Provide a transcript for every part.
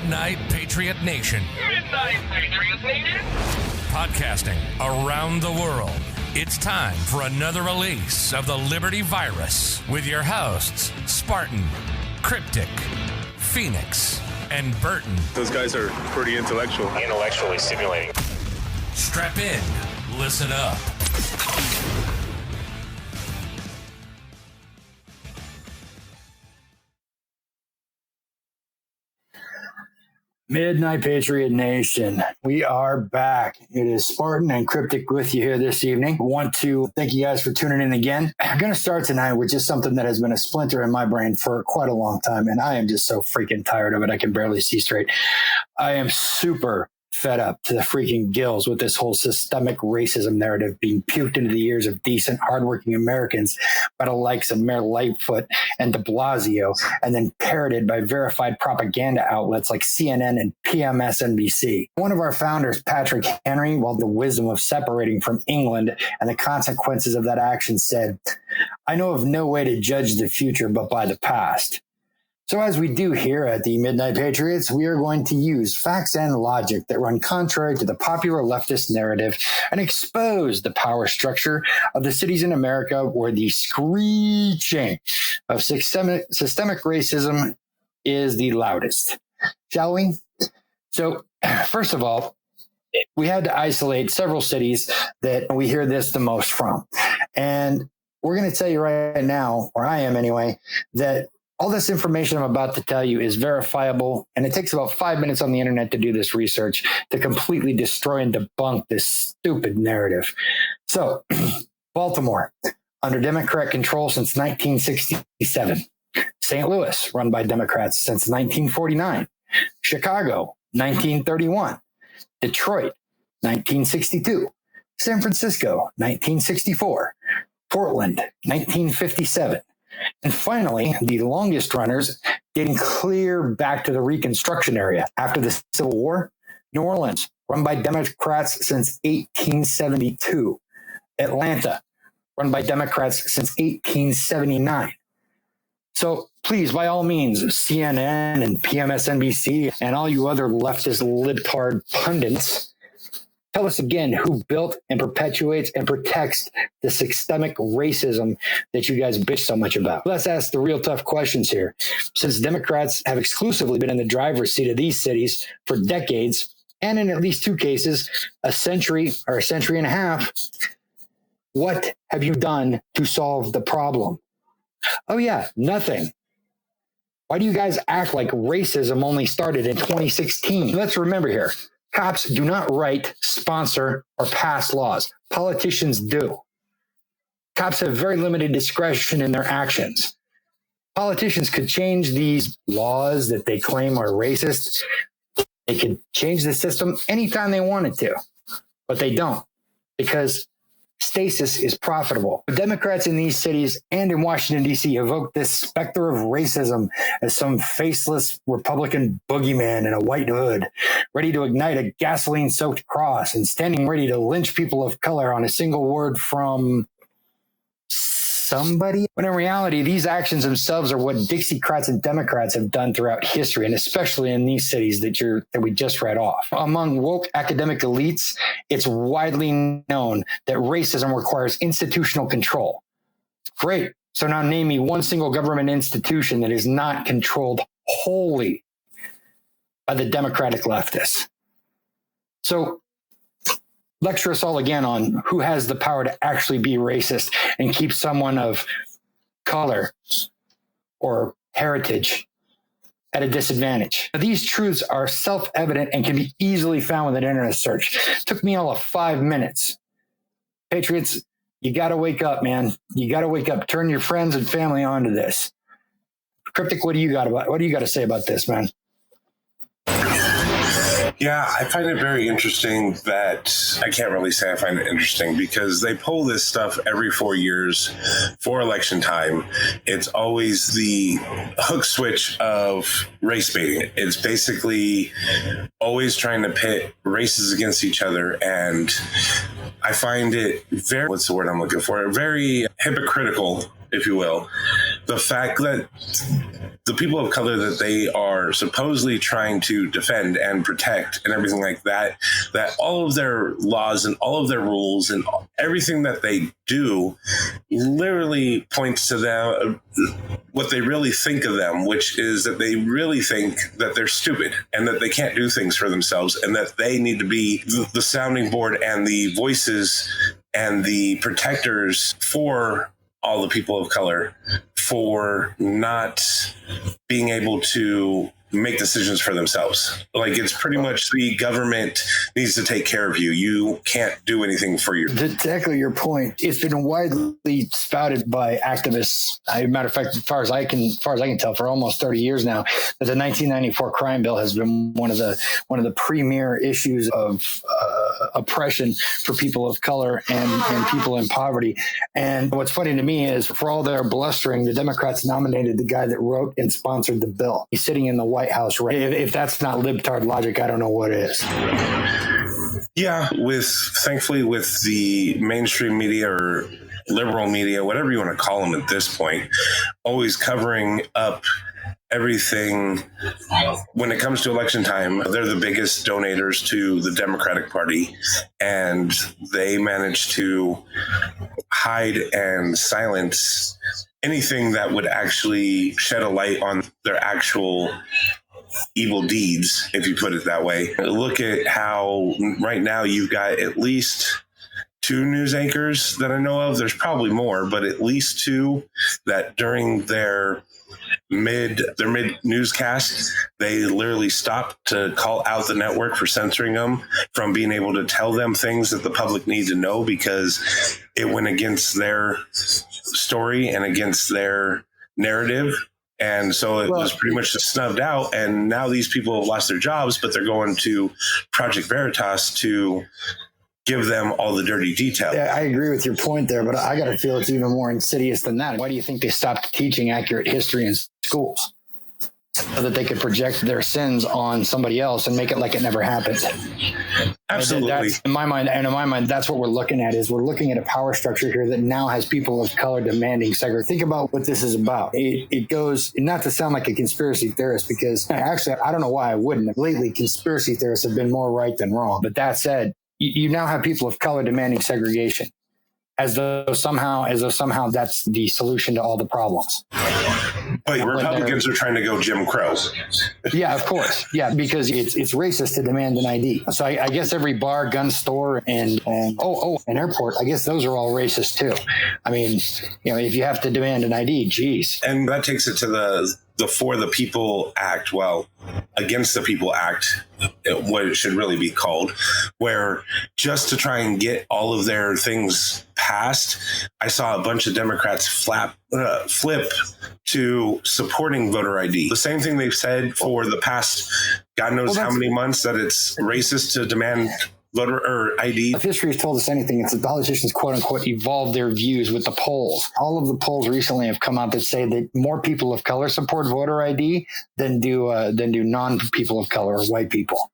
Midnight Patriot Nation. Midnight Patriot Nation. Podcasting around the world. It's time for another release of the Liberty Virus with your hosts, Spartan, Cryptic, Phoenix, and Burton. Those guys are pretty intellectual. Intellectually stimulating. Strap in. Listen up. Midnight Patriot Nation, we are back. It is Spartan and Cryptic with you here this evening. I want to thank you guys for tuning in again. I'm going to start tonight with just something that has been a splinter in my brain for quite a long time, and I am just so freaking tired of it. I can barely see straight. I am super fed up to the freaking gills with this whole systemic racism narrative being puked into the ears of decent, hardworking Americans by the likes of Mayor Lightfoot and de Blasio, and then parroted by verified propaganda outlets like CNN and PMSNBC. One of our founders, Patrick Henry, while the wisdom of separating from England and the consequences of that action, said, "I know of no way to judge the future but by the past." So as we do here at the Midnight Patriots, we are going to use facts and logic that run contrary to the popular leftist narrative and expose the power structure of the cities in America where the screeeeeeching of systemic racism is the loudest. Shall we? So first of all, we had to isolate several cities that we hear this the most from. And we're going to tell you right now, or I am anyway, that all this information I'm about to tell you is verifiable, and it takes about 5 minutes on the internet to do this research to completely destroy and debunk this stupid narrative. So, Baltimore, under Democrat control since 1967. St. Louis, run by Democrats since 1949. Chicago, 1931. Detroit, 1962. San Francisco, 1964. Portland, 1957. And finally, the longest runners dating clear back to the Reconstruction area after the Civil War, New Orleans, run by Democrats since 1872. Atlanta, run by Democrats since 1879. So please, by all means, CNN and PMSNBC and all you other leftist libtard pundits, tell us again who built and perpetuates and protects the systemic racism that you guys bitch so much about. Let's ask the real tough questions here. Since Democrats have exclusively been in the driver's seat of these cities for decades, and in at least two cases, a century or a century and a half, what have you done to solve the problem? Oh yeah, nothing. Why do you guys act like racism only started in 2016? Let's remember here. Cops do not write, sponsor, or pass laws. Politicians do. Cops have very limited discretion in their actions. Politicians could change these laws that they claim are racist. They could change the system anytime they wanted to, but they don't, because stasis is profitable. Democrats in these cities and in Washington, D.C. evoke this specter of racism as some faceless Republican boogeyman in a white hood, ready to ignite a gasoline-soaked cross and standing ready to lynch people of color on a single word from somebody. When in reality, these actions themselves are what Dixiecrats and Democrats have done throughout history, and especially in these cities that we just read off. Among woke academic elites, it's widely known that racism requires institutional control. Great. So now name me one single government institution that is not controlled wholly by the Democratic leftists. So lecture us all again on who has the power to actually be racist and keep someone of color or heritage at a disadvantage. Now, these truths are self-evident and can be easily found with an internet search. It took me all of 5 minutes. Patriots, you got to wake up, man. You got to wake up. Turn your friends and family onto this. Cryptic, what do you got to say about this, man? Yeah, I find it very interesting that I can't really say I find it interesting because they pull this stuff every 4 years for election time. It's always the hook switch of race baiting. It's basically always trying to pit races against each other. And I find it very, what's the word I'm looking for? Very hypocritical, if you will, the fact that the people of color that they are supposedly trying to defend and protect and everything like that, that all of their laws and all of their rules and everything that they do literally points to them, what they really think of them, which is that they really think that they're stupid and that they can't do things for themselves and that they need to be the sounding board and the voices and the protectors for all the people of color for not being able to make decisions for themselves. Like, it's pretty much the government needs to take care of you. You can't do anything for you. To echo your point, it's been widely spouted by activists. As a matter of fact, as far as I can tell, for almost 30 years now, that the 1994 crime bill has been one of the premier issues of oppression for people of color and people in poverty. And what's funny to me is, for all their blustering, the Democrats nominated the guy that wrote and sponsored the bill. He's sitting in the White House, right? If that's not libtard logic, I don't know what is. Yeah, thankfully with the mainstream media or liberal media, whatever you want to call them at this point, always covering up everything when it comes to election time. They're the biggest donators to the Democratic Party, and they manage to hide and silence anything that would actually shed a light on their actual evil deeds, if you put it that way. Look at how right now you've got at least 2 news anchors that I know of. There's probably more, but at least 2 that during their mid newscast, they literally stopped to call out the network for censoring them from being able to tell them things that the public need to know, because it went against their story and against their narrative. And so it was pretty much snubbed out. And now these people have lost their jobs, but they're going to Project Veritas to give them all the dirty details. Yeah, I agree with your point there, but I got to feel it's even more insidious than that. Why do you think they stopped teaching accurate history in schools? So that they could project their sins on somebody else and make it like it never happened. Absolutely. That's, in my mind, that's what we're looking at. Is we're looking at a power structure here that now has people of color demanding segregation. Think about what this is about. It goes, not to sound like a conspiracy theorist, because actually, I don't know why I wouldn't. Lately, conspiracy theorists have been more right than wrong. But that said, you now have people of color demanding segregation, as though somehow that's the solution to all the problems. But Republicans are trying to go Jim Crow. Yeah, of course. Yeah, because it's racist to demand an ID. So I guess every bar, gun store, and an airport, I guess those are all racist too. I mean, if you have to demand an ID, geez. And that takes it to the For the People Act, Against the People Act, what it should really be called, where just to try and get all of their things passed, I saw a bunch of Democrats flip to supporting voter ID. The same thing they've said for the past God knows how many months, that it's racist to demand voter or ID. If history has told us anything, it's that politicians, quote unquote, evolve their views with the polls. All of the polls recently have come out that say that more people of color support voter ID than do non-people of color or white people.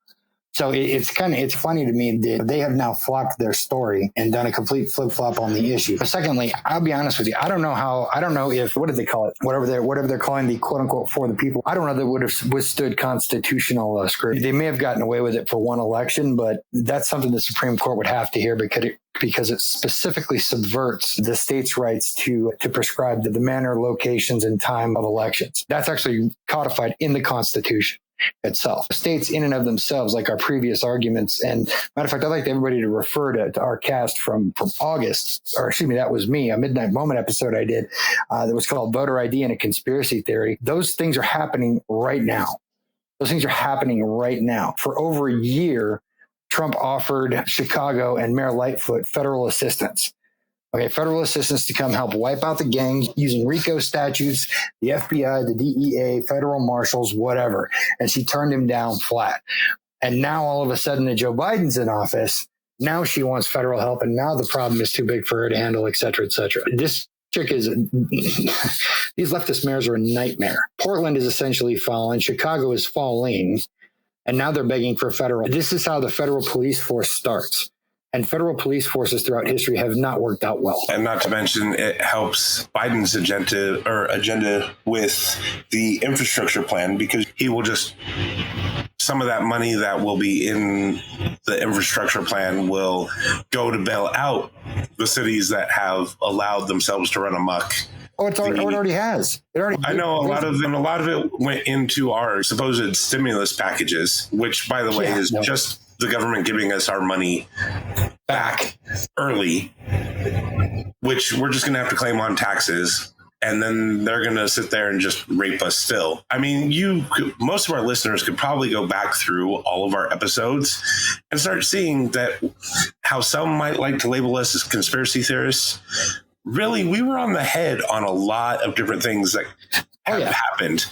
So it's funny to me that they have now flopped their story and done a complete flip-flop on the issue. But secondly, I'll be honest with you, I don't know if, what did they call it? Whatever they're calling the quote-unquote For the People, I don't know that would have withstood constitutional scrutiny. They may have gotten away with it for one election, but that's something the Supreme Court would have to hear, because it specifically subverts the state's rights to prescribe the manner, locations, and time of elections. That's actually codified in the Constitution itself. States in and of themselves, like our previous arguments, and matter of fact, I'd like everybody to refer to our cast from August, or excuse me, that was me, a Midnight Moment episode I did that was called Voter ID and a Conspiracy Theory. Those things are happening right now. For over a year, Trump offered Chicago and Mayor Lightfoot federal assistance. Federal assistance to come help wipe out the gangs using RICO statutes, the FBI, the DEA, federal marshals, whatever. And she turned him down flat. And now all of a sudden that Joe Biden's in office, now she wants federal help. And now the problem is too big for her to handle, et cetera, et cetera. This chick these leftist mayors are a nightmare. Portland is essentially fallen. Chicago is falling. And now they're begging for federal. This is how the federal police force starts. and federal police forces throughout history have not worked out well. And not to mention, it helps Biden's agenda with the infrastructure plan, because he will just, some of that money that will be in the infrastructure plan will go to bail out the cities that have allowed themselves to run amok. Oh, it already has. I know a lot of it went into our supposed stimulus packages, which, by the way, is just the government giving us our money back early, which we're just going to have to claim on taxes. And then they're going to sit there and just rape us still. I mean, most of our listeners could probably go back through all of our episodes and start seeing that how some might like to label us as conspiracy theorists. Really, we were on the head on a lot of different things that have happened.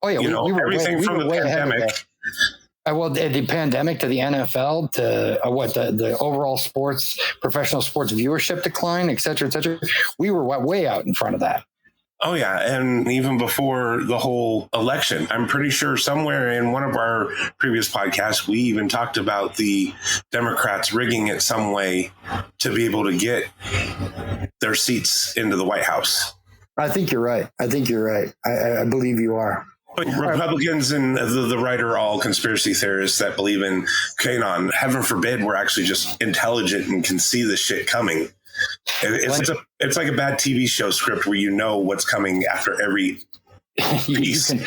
Oh, yeah. Everything from the pandemic. Well, the pandemic to the NFL to the overall professional sports viewership decline, et cetera, et cetera. We were way out in front of that. Oh, yeah. And even before the whole election, I'm pretty sure somewhere in one of our previous podcasts, we even talked about the Democrats rigging it some way to be able to get their seats into the White House. I think you're right. I believe you are. But Republicans and the right are all conspiracy theorists that believe in QAnon. Heaven forbid we're actually just intelligent and can see this shit coming. It's like a bad TV show script where you know what's coming after every piece. You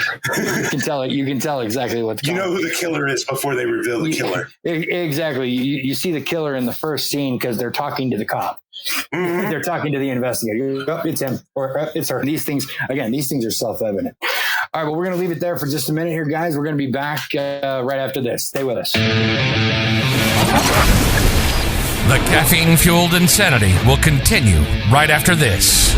can tell it. You can tell exactly what's coming. You know who the killer is before they reveal the killer. Exactly. You see the killer in the first scene because they're talking to the cop. Mm-hmm. They're talking to the investigator. Oh, it's him or it's her. These things are self-evident. All right, well, we're going to leave it there for just a minute here, guys. We're going to be back right after this. Stay with us. The caffeine-fueled insanity will continue right after this.